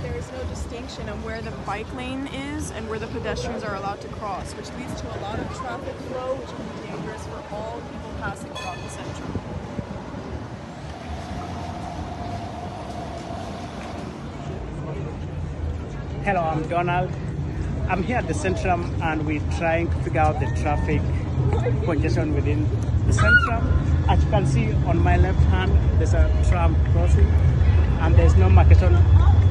there is no distinction on where the bike lane is and where the pedestrians are allowed to cross, which leads to a lot of traffic flow, which can be dangerous for all people passing throughout the Centrum. Hello, I'm Donald. I'm here at the Centrum and we're trying to figure out the traffic congestion within the Centrum. As you can see on my left hand, there's a tram crossing and there's no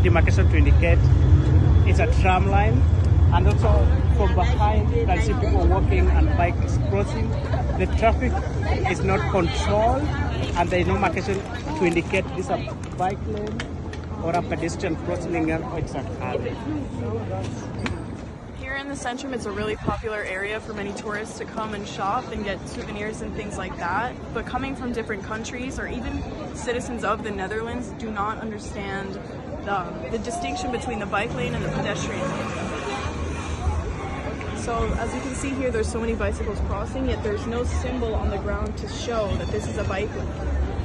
demarcation to indicate it's a tram line. And also from behind, you can see people walking and bikes crossing. The traffic is not controlled and there's no marcation to indicate this is a bike lane or a pedestrian crossing or it's a car lane. Here in the Centrum, it's a really popular area for many tourists to come and shop and get souvenirs and things like that. But coming from different countries or even citizens of the Netherlands do not understand the distinction between the bike lane and the pedestrian lane. So as you can see here, there's so many bicycles crossing, yet there's no symbol on the ground to show that this is a bike lane.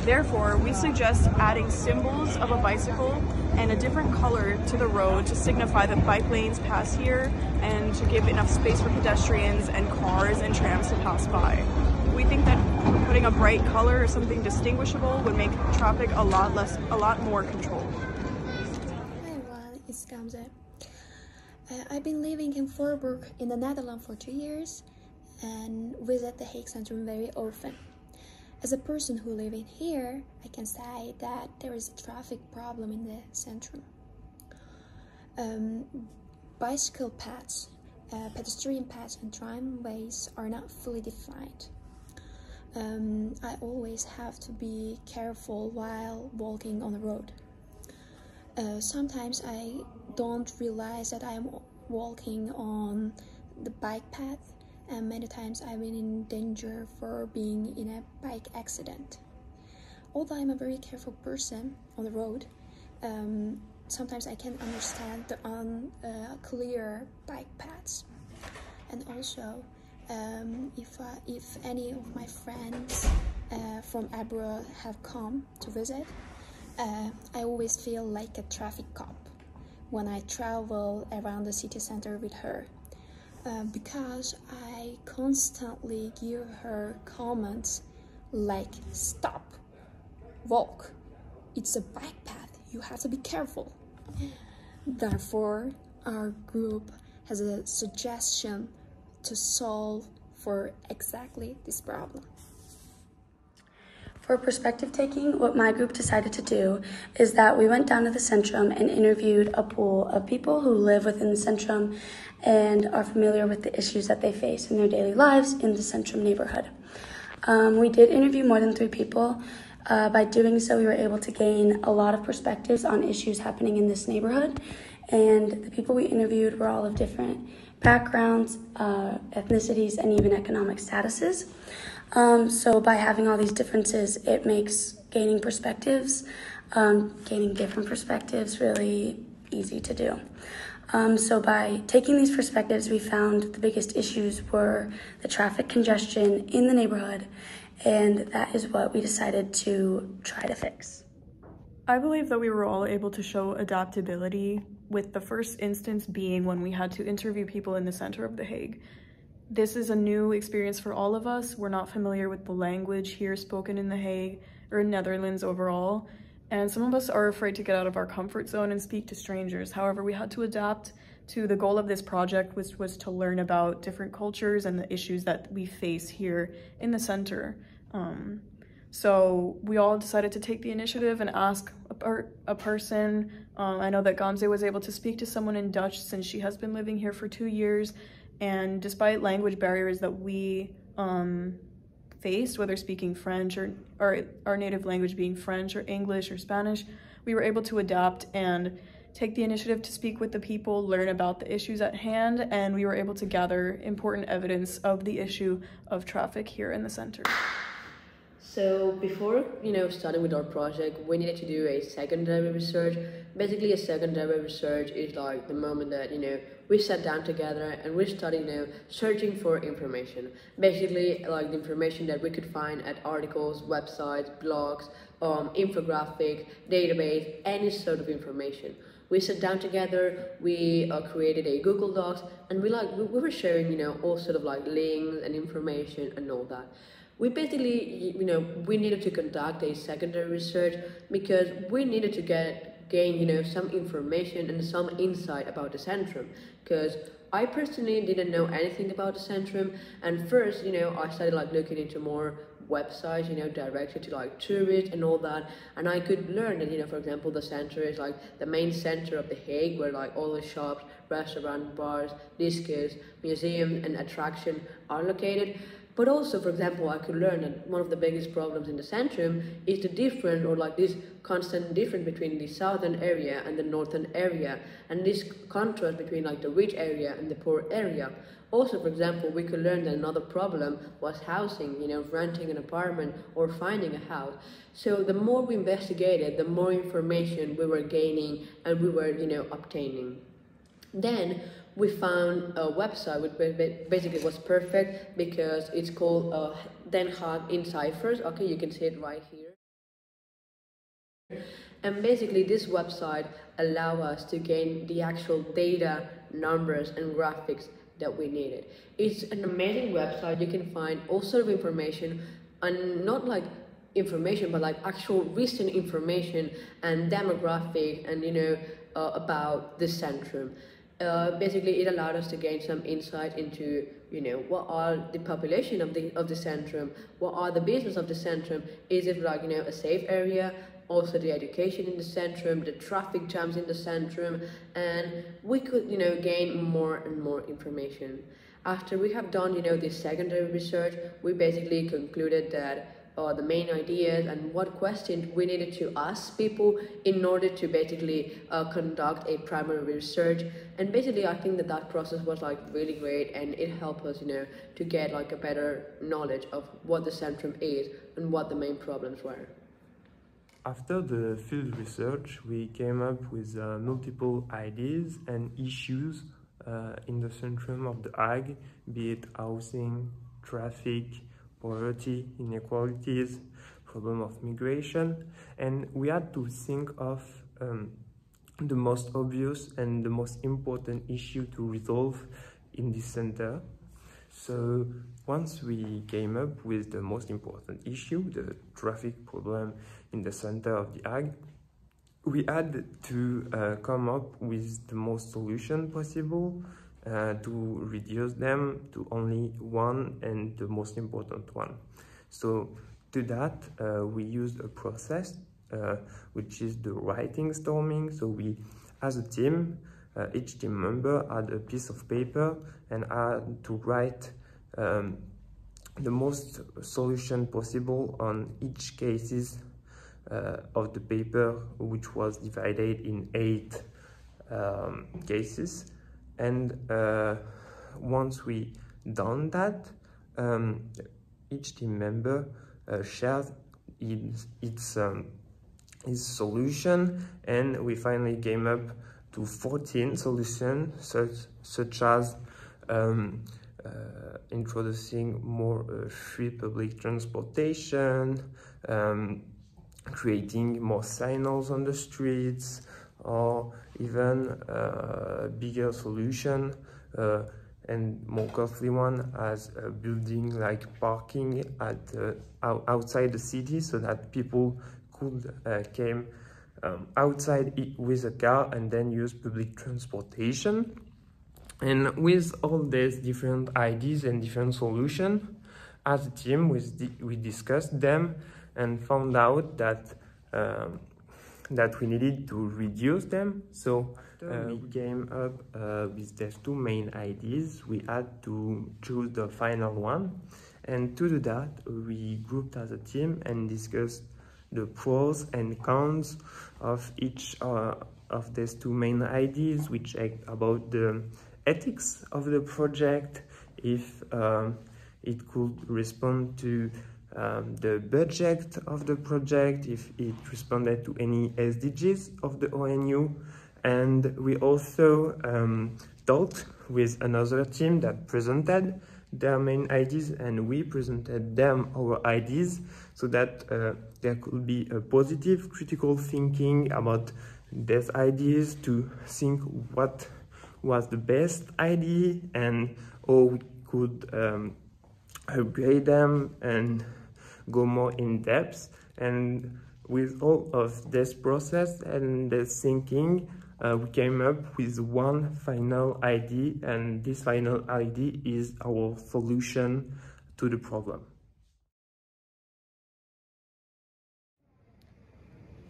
Therefore, we suggest adding symbols of a bicycle and a different color to the road to signify that bike lanes pass here and to give enough space for pedestrians and cars and trams to pass by. We think that putting a bright color or something distinguishable would make traffic a lot more controlled. Hi everyone, it's Gamze. I've been living in Voorburg in the Netherlands for 2 years and visit the Hague Centrum very often. As a person who lives in here, I can say that there is a traffic problem in the Centrum. Bicycle paths, pedestrian paths and tramways are not fully defined. I always have to be careful while walking on the road. Sometimes I don't realize that I am walking on the bike path, and many times I've been in danger for being in a bike accident. Although I'm a very careful person on the road, sometimes I can't understand the unclear bike paths. And also, if any of my friends from abroad have come to visit, I always feel like a traffic cop when I travel around the city center with her. Because I constantly give her comments like, stop, walk, it's a bike path, you have to be careful. Therefore, our group has a suggestion to solve for exactly this problem. For perspective taking, what my group decided to do is that we went down to the Centrum and interviewed a pool of people who live within the Centrum and are familiar with the issues that they face in their daily lives in the Centrum neighborhood. We did interview more than 3 people. By doing so, we were able to gain a lot of perspectives on issues happening in this neighborhood. And the people we interviewed were all of different backgrounds, ethnicities, and even economic statuses. So by having all these differences, it makes gaining different perspectives really easy to do. So by taking these perspectives, we found the biggest issues were the traffic congestion in the neighborhood, and that is what we decided to try to fix. I believe that we were all able to show adaptability, with the first instance being when we had to interview people in the center of The Hague. This is a new experience for all of us. We're not familiar with the language here spoken in The Hague or in Netherlands overall, and some of us are afraid to get out of our comfort zone and speak to strangers. However, we had to adapt to the goal of this project, which was to learn about different cultures and the issues that we face here in the center. So we all decided to take the initiative and ask a person. I know that Gamze was able to speak to someone in Dutch since she has been living here for 2 years. And despite language barriers that we faced, whether speaking French or our native language being French or English or Spanish, we were able to adapt and take the initiative to speak with the people, learn about the issues at hand, and we were able to gather important evidence of the issue of traffic here in the center. So before, starting with our project, we needed to do a secondary research. Basically, a secondary research is like the moment that, we sat down together and we started, searching for information. Basically, like the information that we could find at articles, websites, blogs, infographic, database, any sort of information. We sat down together, we created a Google Docs, and we were sharing, all sort of like links and information and all that. We basically, we needed to conduct a secondary research because we needed to gain, some information and some insight about the Centrum. Because I personally didn't know anything about the Centrum, and first, I started looking into more websites, directed to tourists and all that, and I could learn that, for example, the center is the main center of The Hague, where all the shops, restaurants, bars, discos, museums, and attractions are located. But also, for example, I could learn that one of the biggest problems in the Centrum is the difference, or this constant difference between the southern area and the northern area, and this contrast between the rich area and the poor area. Also, for example, we could learn that another problem was housing, renting an apartment or finding a house. So the more we investigated, the more information we were gaining and we were, obtaining. Then we found a website which basically was perfect because it's called Den Haag in Ciphers. Okay, you can see it right here. And basically this website allows us to gain the actual data, numbers and graphics that we needed. It's an amazing website. You can find all sort of information, and not information, but actual recent information and demographic and about the Centrum. Basically, it allowed us to gain some insight into, what are the population of the Centrum, what are the business of the Centrum, is it a safe area, also the education in the Centrum, the traffic jams in the Centrum, and we could, gain more and more information. After we have done, this secondary research, we basically concluded that the main ideas and what questions we needed to ask people in order to basically conduct a primary research. And basically I think that process was really great, and it helped us to get a better knowledge of what the Centrum is and what the main problems were. After the field research, we came up with multiple ideas and issues in the Centrum of The Hague, be it housing, traffic, poverty, inequalities, problem of migration, and we had to think of the most obvious and the most important issue to resolve in this center. So once we came up with the most important issue, the traffic problem in the center of The Hague, we had to come up with the most solution possible to reduce them to only one, and the most important one. So to that, we used a process which is the writing storming. So we, as a team, each team member had a piece of paper and had to write the most solution possible on each cases of the paper, which was divided in 8 cases. And once we done that, each team member shared its solution, and we finally came up to 14 solutions, such as introducing more free public transportation, creating more signals on the streets, or even a bigger solution and more costly one as building parking at outside the city, so that people could came outside with a car and then use public transportation. And with all these different ideas and different solutions, as a team we discussed them and found out that we needed to reduce them. So we came up with these 2 main ideas. We had to choose the final one, and to do that we grouped as a team and discussed the pros and cons of each of these 2 main ideas. We checked about the ethics of the project, if it could respond to the budget of the project, if it responded to any SDGs of the ONU. And we also talked with another team that presented their main ideas, and we presented them our ideas, so that there could be a positive critical thinking about these ideas, to think what was the best idea and how we could upgrade them and go more in depth. And with all of this process and this thinking, we came up with one final idea, and this final idea is our solution to the problem.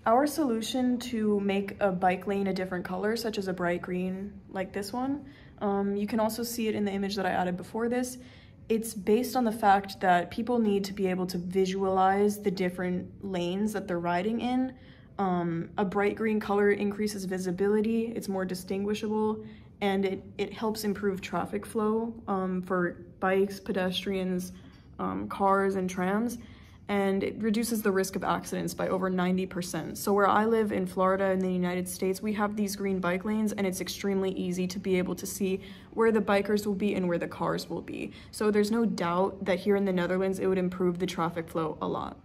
Our solution to make a bike lane a different color, such as a bright green like this one, you can also see it in the image that I added before this. It's based on the fact that people need to be able to visualize the different lanes that they're riding in. A bright green color increases visibility, it's more distinguishable, and it helps improve traffic flow for bikes, pedestrians, cars, and trams. And it reduces the risk of accidents by over 90%. So where I live in Florida in the United States, we have these green bike lanes, and it's extremely easy to be able to see where the bikers will be and where the cars will be. So there's no doubt that here in the Netherlands, it would improve the traffic flow a lot.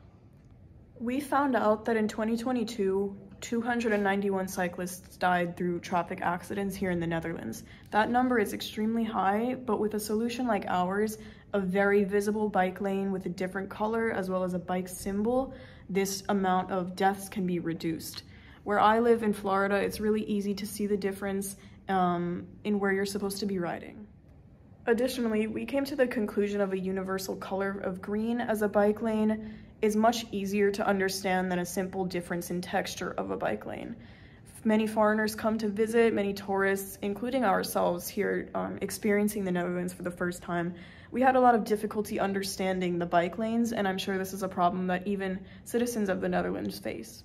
We found out that in 2022, 291 cyclists died through traffic accidents here in the Netherlands. That number is extremely high, but with a solution like ours, a very visible bike lane with a different color as well as a bike symbol, this amount of deaths can be reduced. Where I live in Florida, it's really easy to see the difference in where you're supposed to be riding. Additionally, we came to the conclusion of a universal color of green as a bike lane is much easier to understand than a simple difference in texture of a bike lane. Many foreigners come to visit, many tourists, including ourselves here experiencing the Netherlands for the first time. We had a lot of difficulty understanding the bike lanes, and I'm sure this is a problem that even citizens of the Netherlands face.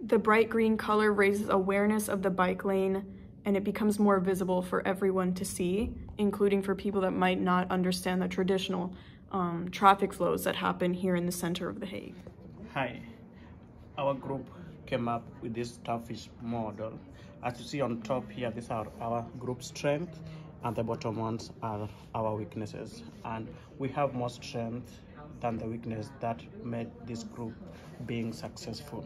The bright green color raises awareness of the bike lane, and it becomes more visible for everyone to see, including for people that might not understand the traditional traffic flows that happen here in the center of The Hague. Hi, our group came up with this starfish model. As you see on top here, these are our group strengths, and the bottom ones are our weaknesses. And we have more strength than the weakness that made this group being successful.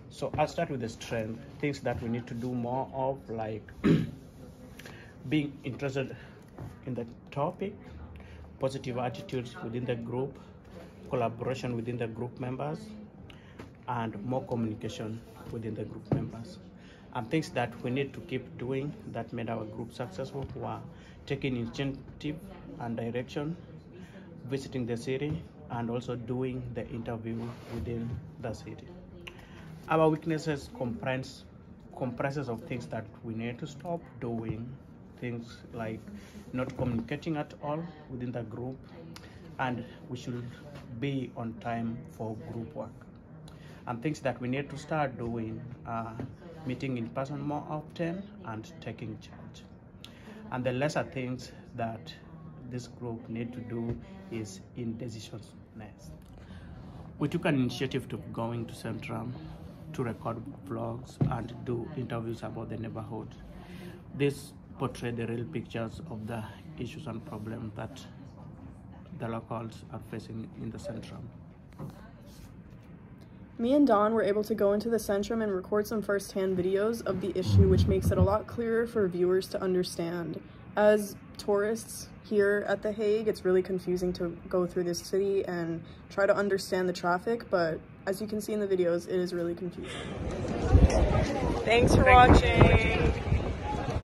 So I'll start with the strength, things that we need to do more of, like being interested in the topic, positive attitudes within the group, collaboration within the group members, and more communication within the group members. And things that we need to keep doing that made our group successful were taking initiative and direction, visiting the city, and also doing the interview within the city. Our weaknesses comprises of things that we need to stop doing, things like not communicating at all within the group, and we should be on time for group work. And things that we need to start doing are meeting in person more often and taking charge. And the lesser things that this group need to do is indecisiveness. We took an initiative to going to Centrum to record vlogs and do interviews about the neighborhood. This portrayed the real pictures of the issues and problems that the locals are facing in the Centrum. Me and Don were able to go into the Centrum and record some first-hand videos of the issue, which makes it a lot clearer for viewers to understand. As tourists here at The Hague, it's really confusing to go through this city and try to understand the traffic, but as you can see in the videos, it is really confusing. Thanks for watching!